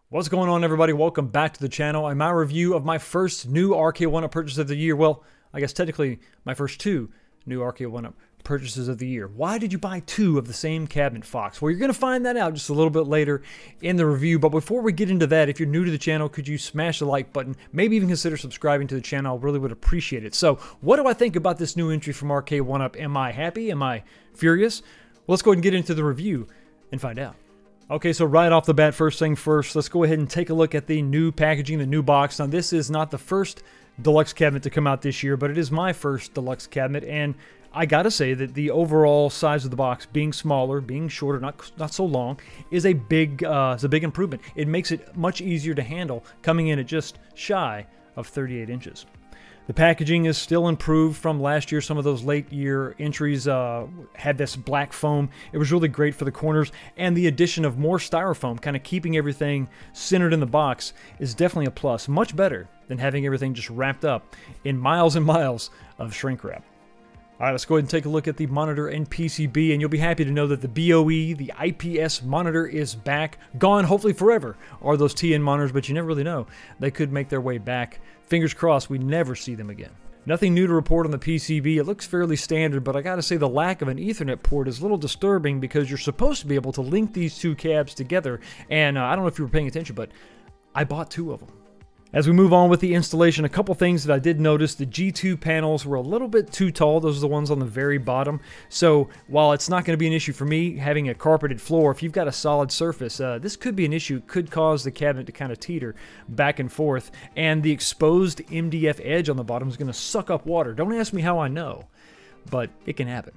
What's going on, everybody? Welcome back to the channel and my review of my first new Arcade1up purchase of the year. Well, I guess technically my first two new Arcade1up purchases of the year. Why did you buy two of the same cabinet, Fox? Well, you're going to find that out just a little bit later in the review. But before we get into that, if you're new to the channel, could you smash the like button? Maybe even consider subscribing to the channel. I really would appreciate it. So what do I think about this new entry from Arcade1up? Am I happy? Am I furious? Well, let's go ahead and get into the review and find out. Okay, so right off the bat, first thing first, let's go ahead and take a look at the new packaging, the new box. Now, this is not the first deluxe cabinet to come out this year, but it is my first deluxe cabinet, and I gotta say that the overall size of the box, being smaller, being shorter, not so long, is a big improvement. It makes it much easier to handle, coming in at just shy of 38 inches. The packaging is still improved from last year. Some of those late year entries had this black foam. It was really great for the corners, and the addition of more styrofoam, kind of keeping everything centered in the box, is definitely a plus. Much better than having everything just wrapped up in miles and miles of shrink wrap. All right, let's go ahead and take a look at the monitor and PCB, and you'll be happy to know that the BOE, the IPS monitor, is back. Gone, hopefully forever, are those TN monitors, but you never really know. They could make their way back. Fingers crossed we never see them again. Nothing new to report on the PCB. It looks fairly standard, but I gotta say the lack of an Ethernet port is a little disturbing because you're supposed to be able to link these two cabs together, and I don't know if you were paying attention, but I bought two of them. As we move on with the installation, a couple things that I did notice. The G2 panels were a little bit too tall. Those are the ones on the very bottom. So while it's not going to be an issue for me having a carpeted floor, if you've got a solid surface, this could be an issue. It could cause the cabinet to kind of teeter back and forth. And the exposed MDF edge on the bottom is going to suck up water. Don't ask me how I know, but it can happen.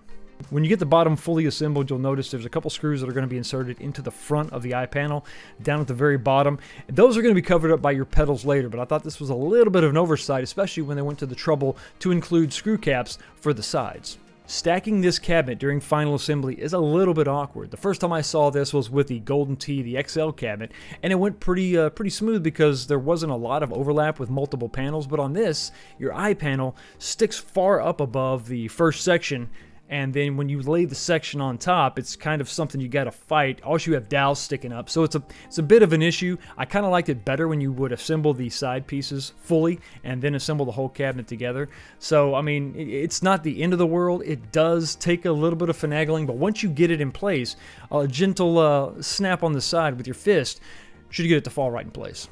When you get the bottom fully assembled, you'll notice there's a couple screws that are going to be inserted into the front of the eye panel, down at the very bottom. Those are going to be covered up by your pedals later, but I thought this was a little bit of an oversight, especially when they went to the trouble to include screw caps for the sides. Stacking this cabinet during final assembly is a little bit awkward. The first time I saw this was with the Golden Tee, the XL cabinet, and it went pretty smooth because there wasn't a lot of overlap with multiple panels, but on this, your eye panel sticks far up above the first section, and then when you lay the section on top, it's kind of something you got to fight. Also, you have dowels sticking up, so it's a bit of an issue. I kind of liked it better when you would assemble the side pieces fully and then assemble the whole cabinet together. So, I mean, it's not the end of the world. It does take a little bit of finagling, but once you get it in place, a gentle snap on the side with your fist should get it to fall right in place.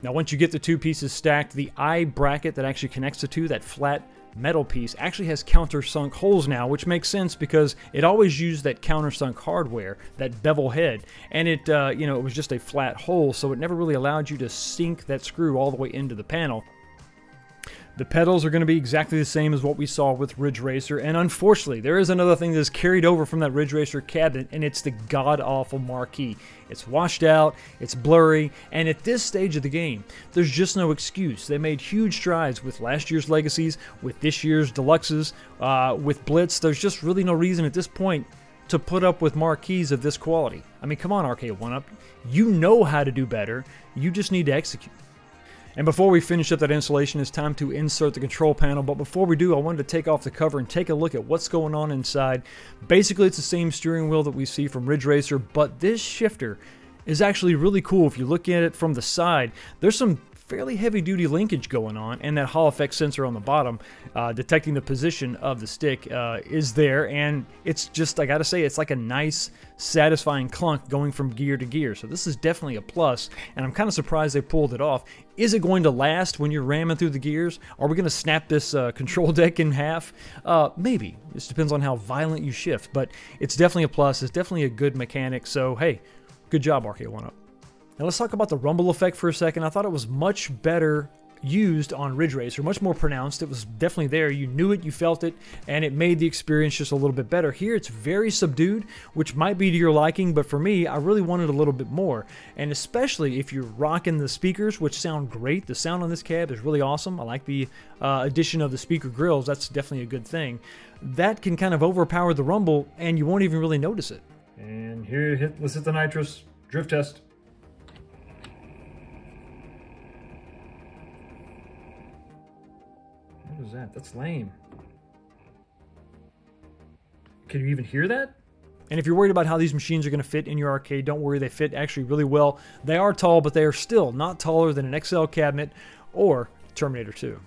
Now, once you get the two pieces stacked, the eye bracket that actually connects the two, that flat metal piece, actually has countersunk holes now, which makes sense because it always used that countersunk hardware, that bevel head, and it it was just a flat hole, so it never really allowed you to sink that screw all the way into the panel. The pedals are going to be exactly the same as what we saw with Ridge Racer, and unfortunately, there is another thing that's carried over from that Ridge Racer cabinet, and it's the god-awful marquee. It's washed out, it's blurry, and at this stage of the game, there's just no excuse. They made huge strides with last year's Legacies, with this year's Deluxes, with Blitz. There's just really no reason at this point to put up with marquees of this quality. I mean, come on, Arcade1up. You know how to do better. You just need to execute. And before we finish up that installation, it's time to insert the control panel. But before we do, I wanted to take off the cover and take a look at what's going on inside. Basically, it's the same steering wheel that we see from Ridge Racer, but this shifter is actually really cool. If you look at it from the side, there's some fairly heavy-duty linkage going on, and that Hall effect sensor on the bottom detecting the position of the stick is there, and it's just, I gotta say, it's like a nice, satisfying clunk going from gear to gear. So this is definitely a plus, and I'm kind of surprised they pulled it off. Is it going to last when you're ramming through the gears? Are we going to snap this control deck in half? Maybe. This depends on how violent you shift, but it's definitely a plus. It's definitely a good mechanic, so hey, good job, Arcade1up. Now let's talk about the rumble effect for a second. I thought it was much better used on Ridge Racer, much more pronounced. It was definitely there. You knew it, you felt it, and it made the experience just a little bit better. Here it's very subdued, which might be to your liking, but for me, I really wanted a little bit more. And especially if you're rocking the speakers, which sound great. The sound on this cab is really awesome. I like the addition of the speaker grills. That's definitely a good thing. That can kind of overpower the rumble, and you won't even really notice it. And here, let's hit the nitrous. Drift test. What is that? That's lame. Can you even hear that? And if you're worried about how these machines are going to fit in your arcade, don't worry, they fit actually really well. They are tall, but they are still not taller than an XL cabinet or Terminator 2.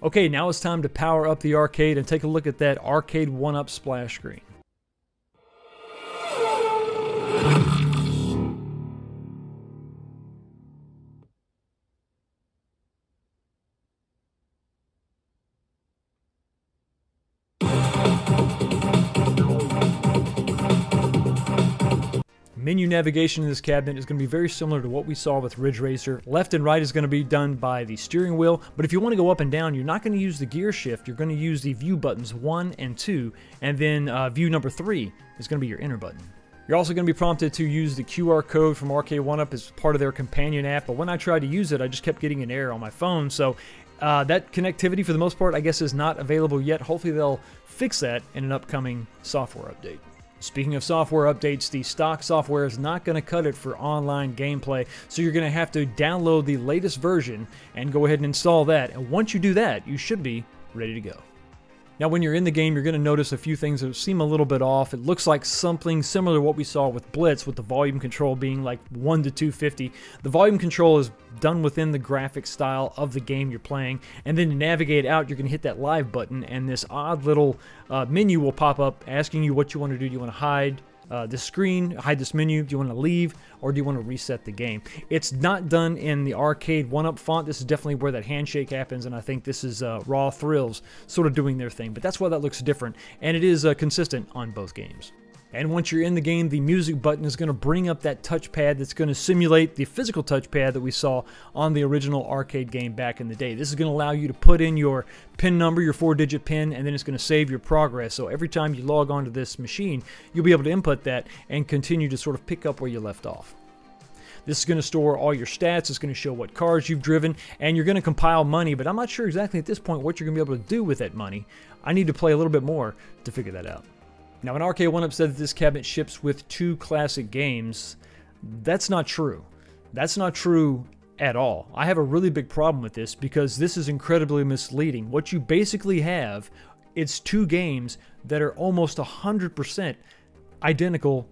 Okay, now it's time to power up the arcade and take a look at that Arcade1up splash screen. Menu navigation in this cabinet is going to be very similar to what we saw with Ridge Racer. Left and right is going to be done by the steering wheel, but if you want to go up and down, you're not going to use the gear shift. You're going to use the view buttons 1 and 2, and then view number 3 is going to be your enter button. You're also going to be prompted to use the QR code from Arcade1up as part of their companion app, but when I tried to use it, I just kept getting an error on my phone, so that connectivity for the most part, I guess, is not available yet. Hopefully they'll fix that in an upcoming software update. Speaking of software updates, the stock software is not going to cut it for online gameplay, so you're going to have to download the latest version and go ahead and install that. And once you do that, you should be ready to go. Now, when you're in the game, you're going to notice a few things that seem a little bit off. It looks like something similar to what we saw with Blitz, with the volume control being like 1 to 250. The volume control is done within the graphic style of the game you're playing, and then to navigate out, you're going to hit that live button, and this odd little menu will pop up asking you what you want to do. Do you want to hide this screen, hide this menu? Do you want to leave, or do you want to reset the game? It's not done in the Arcade1up font. This is definitely where that handshake happens, and I think this is Raw Thrills sort of doing their thing, but that's why that looks different, and it is consistent on both games. And once you're in the game, the music button is going to bring up that touchpad that's going to simulate the physical touchpad that we saw on the original arcade game back in the day. This is going to allow you to put in your PIN number, your 4-digit PIN, and then it's going to save your progress. So every time you log onto this machine, you'll be able to input that and continue to sort of pick up where you left off. This is going to store all your stats, it's going to show what cars you've driven, and you're going to compile money, but I'm not sure exactly at this point what you're going to be able to do with that money. I need to play a little bit more to figure that out. Now, when Arcade1up said that this cabinet ships with 2 classic games, that's not true. That's not true at all. I have a really big problem with this because this is incredibly misleading. What you basically have, it's 2 games that are almost 100% identical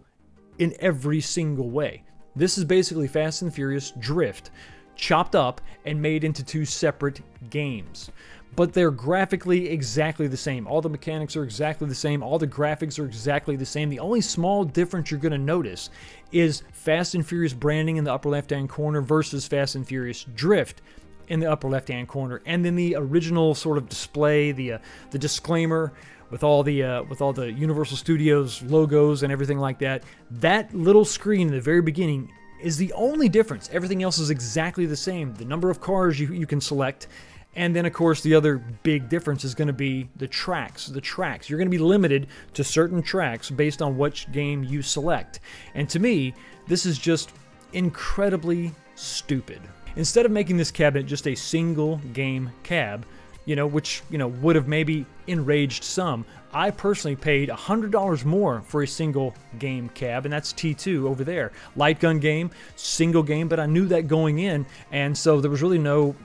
in every single way. This is basically Fast and Furious Drift, chopped up and made into 2 separate games. But they're graphically exactly the same. All the mechanics are exactly the same. All the graphics are exactly the same. The only small difference you're going to notice is Fast and Furious branding in the upper left-hand corner versus Fast and Furious Drift in the upper left-hand corner. And then the original sort of display, the disclaimer with all the Universal Studios logos and everything like that. That little screen in the very beginning is the only difference. Everything else is exactly the same. The number of cars you can select. And then, of course, the other big difference is going to be the tracks. You're going to be limited to certain tracks based on which game you select. And to me, this is just incredibly stupid. Instead of making this cabinet just a single game cab, which, would have maybe enraged some, I personally paid $100 more for a single game cab, and that's T2 over there. Light gun game, single game, but I knew that going in, and so there's really no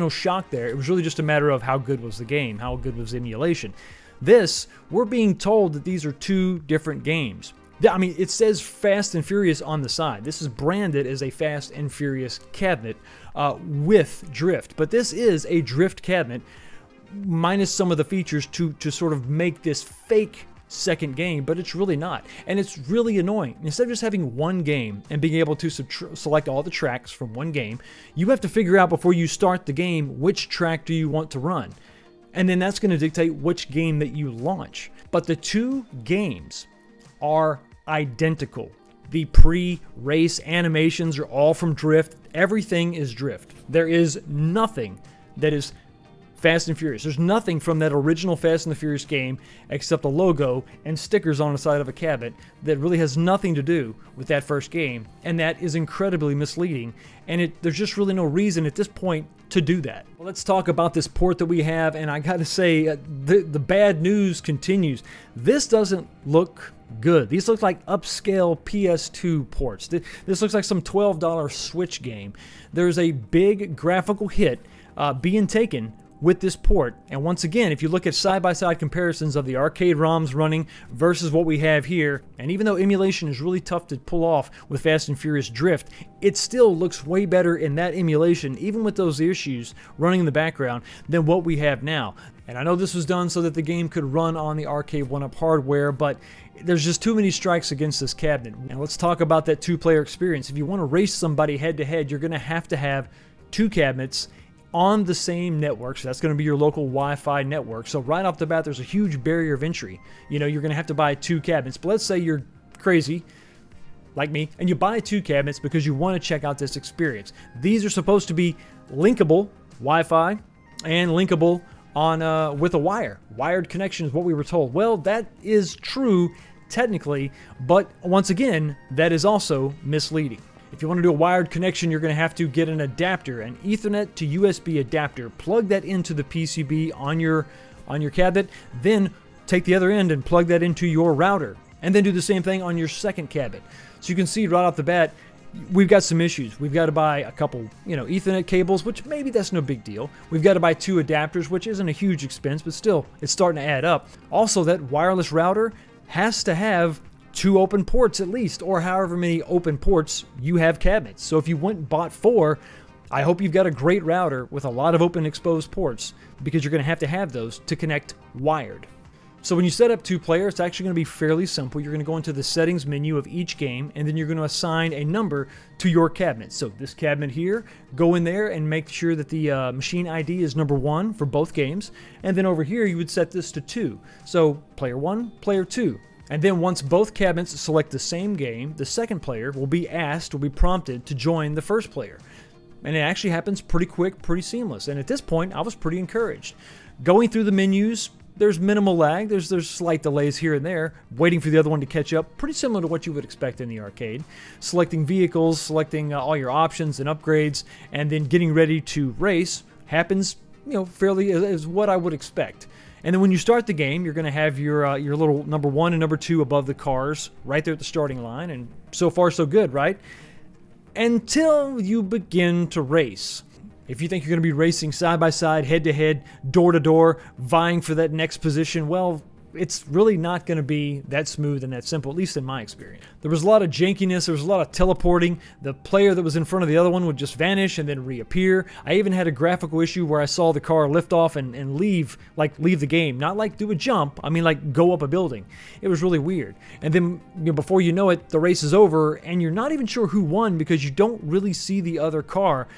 shock there. It was really just a matter of how good was the game, how good was the emulation. This, we're being told that these are 2 different games. I mean, it says Fast and Furious on the side. This is branded as a Fast and Furious cabinet with Drift. But this is a Drift cabinet minus some of the features to sort of make this fake second game, but it's really not. And it's really annoying. Instead of just having one game and being able to select all the tracks from one game, you have to figure out before you start the game which track do you want to run. And then that's going to dictate which game that you launch. But the 2 games are identical. The pre-race animations are all from Drift. Everything is Drift. There is nothing that is Fast and Furious. There's nothing from that original Fast and the Furious game except a logo and stickers on the side of a cabinet that really has nothing to do with that first game, and that is incredibly misleading, and there's just really no reason at this point to do that. Well, let's talk about this port that we have, and I gotta say, the bad news continues. This doesn't look good. These look like upscale PS2 ports. This looks like some $12 Switch game. There's a big graphical hit being taken with this port. And once again, if you look at side-by-side comparisons of the arcade ROMs running versus what we have here, and even though emulation is really tough to pull off with Fast and Furious Drift, it still looks way better in that emulation, even with those issues running in the background, than what we have now. And I know this was done so that the game could run on the Arcade1up hardware, but there's just too many strikes against this cabinet. And let's talk about that two-player experience. If you want to race somebody head-to-head, you're going to have two cabinets on the same network. So that's going to be your local Wi-Fi network. So right off the bat, there's a huge barrier of entry. You know, you're going to have to buy two cabinets. But let's say you're crazy, like me, and you buy two cabinets because you want to check out this experience. These are supposed to be linkable Wi-Fi and linkable on with a wired connection is what we were told. Well, that is true technically, but once again, that is also misleading. If you want to do a wired connection, you're going to have to get an adapter, an Ethernet to USB adapter, plug that into the PCB on your cabinet, then take the other end and plug that into your router, and then do the same thing on your second cabinet. So you can see right off the bat, we've got some issues. We've got to buy a couple, Ethernet cables, which maybe that's no big deal. We've got to buy two adapters, which isn't a huge expense, but still, it's starting to add up. Also, that wireless router has to have two open ports at least, or however many open ports you have cabinets. So if you went and bought four, I hope you've got a great router with a lot of open exposed ports, because you're going to have those to connect wired. So when you set up two-player, it's actually going to be fairly simple. You're going to go into the settings menu of each game, and then you're going to assign a number to your cabinet. So this cabinet here, go in there and make sure that the machine ID is number 1 for both games. And then over here, you would set this to 2. So player 1, player 2. And then once both cabinets select the same game, the second player will be prompted to join the first player. And it actually happens pretty quick, pretty seamless. And at this point, I was pretty encouraged. Going through the menus, there's minimal lag, there's slight delays here and there, waiting for the other one to catch up, pretty similar to what you would expect in the arcade. Selecting vehicles, selecting all your options and upgrades, and then getting ready to race happens, fairly is what I would expect. And then when you start the game, you're going to have your little number 1 and number 2 above the cars right there at the starting line, and so far so good, right? Until you begin to race. If you think you're going to be racing side by side, head to head, door to door, vying for that next position, well, it's really not going to be that smooth and that simple, at least in my experience. There was a lot of jankiness, there was a lot of teleporting. The player that was in front of the other one would just vanish and then reappear. I even had a graphical issue where I saw the car lift off and leave the game. Not like do a jump, I mean like go up a building. It was really weird. And then before you know it, the race is over and you're not even sure who won because you don't really see the other car.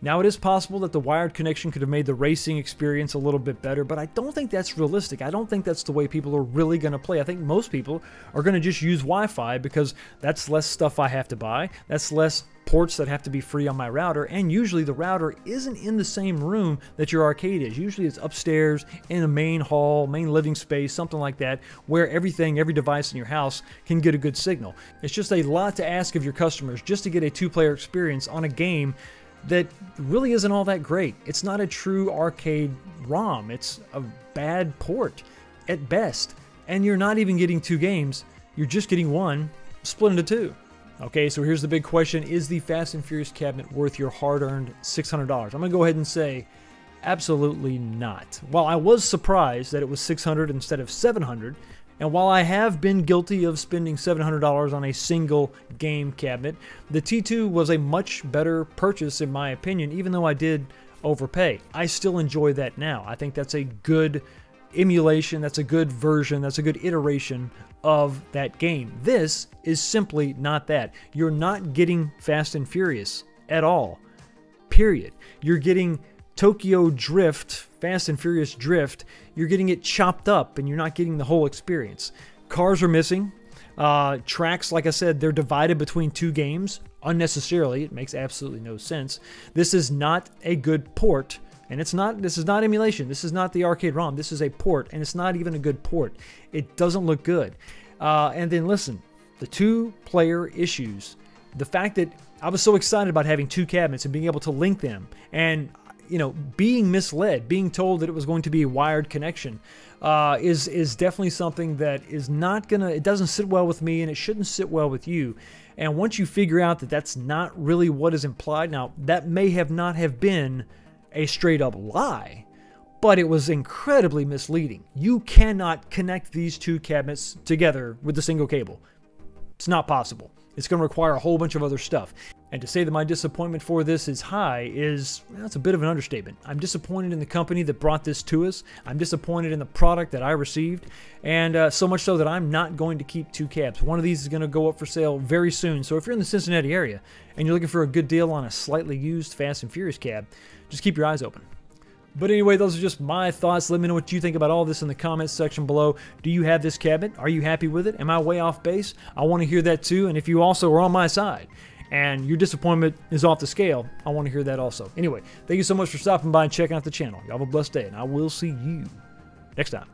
Now, it is possible that the wired connection could have made the racing experience a little bit better, but I don't think that's realistic. I don't think that's the way people are really going to play. I think most people are going to just use Wi-Fi because that's less stuff I have to buy. That's less ports that have to be free on my router, and usually the router isn't in the same room that your arcade is. Usually it's upstairs in a main hall, main living space, something like that, where every device in your house can get a good signal. It's just a lot to ask of your customers just to get a two-player experience on a game that really isn't all that great. It's not a true arcade ROM. It's a bad port at best. And you're not even getting two games. You're just getting one split into two. Okay, so here's the big question. Is the Fast and Furious cabinet worth your hard-earned $600? I'm going to go ahead and say absolutely not. While I was surprised that it was $600 instead of $700, and while I have been guilty of spending $700 on a single game cabinet, the T2 was a much better purchase in my opinion, even though I did overpay. I still enjoy that now. I think that's a good emulation, that's a good version, that's a good iteration of that game. This is simply not that. You're not getting Fast and Furious at all, period. You're getting Tokyo Drift, Fast and Furious Drift. You're getting it chopped up and you're not getting the whole experience. Cars are missing. Tracks, like I said, they're divided between two games unnecessarily. It makes absolutely no sense. This is not a good port, and this is not emulation. This is not the arcade ROM. This is a port, and it's not even a good port. It doesn't look good. And then listen, the two-player issues, the fact that I was so excited about having two cabinets and being able to link them, and being misled, being told that it was going to be a wired connection, is definitely something that is not gonna, it doesn't sit well with me, and it shouldn't sit well with you. And once you figure out that that's not really what is implied, now that may not have been a straight up lie, but it was incredibly misleading. You cannot connect these two cabinets together with a single cable. It's not possible. It's going to require a whole bunch of other stuff. And to say that my disappointment for this is high is, well, that's a bit of an understatement. I'm disappointed in the company that brought this to us. I'm disappointed in the product that I received. And so much so that I'm not going to keep two cabs. One of these is going to go up for sale very soon. So if you're in the Cincinnati area and you're looking for a good deal on a slightly used Fast and Furious cab, just keep your eyes open. But anyway, those are just my thoughts. Let me know what you think about all this in the comments section below. Do you have this cabinet? Are you happy with it? Am I way off base? I want to hear that too. And if you also are on my side and your disappointment is off the scale, I want to hear that also. Anyway, thank you so much for stopping by and checking out the channel. Y'all have a blessed day, and I will see you next time.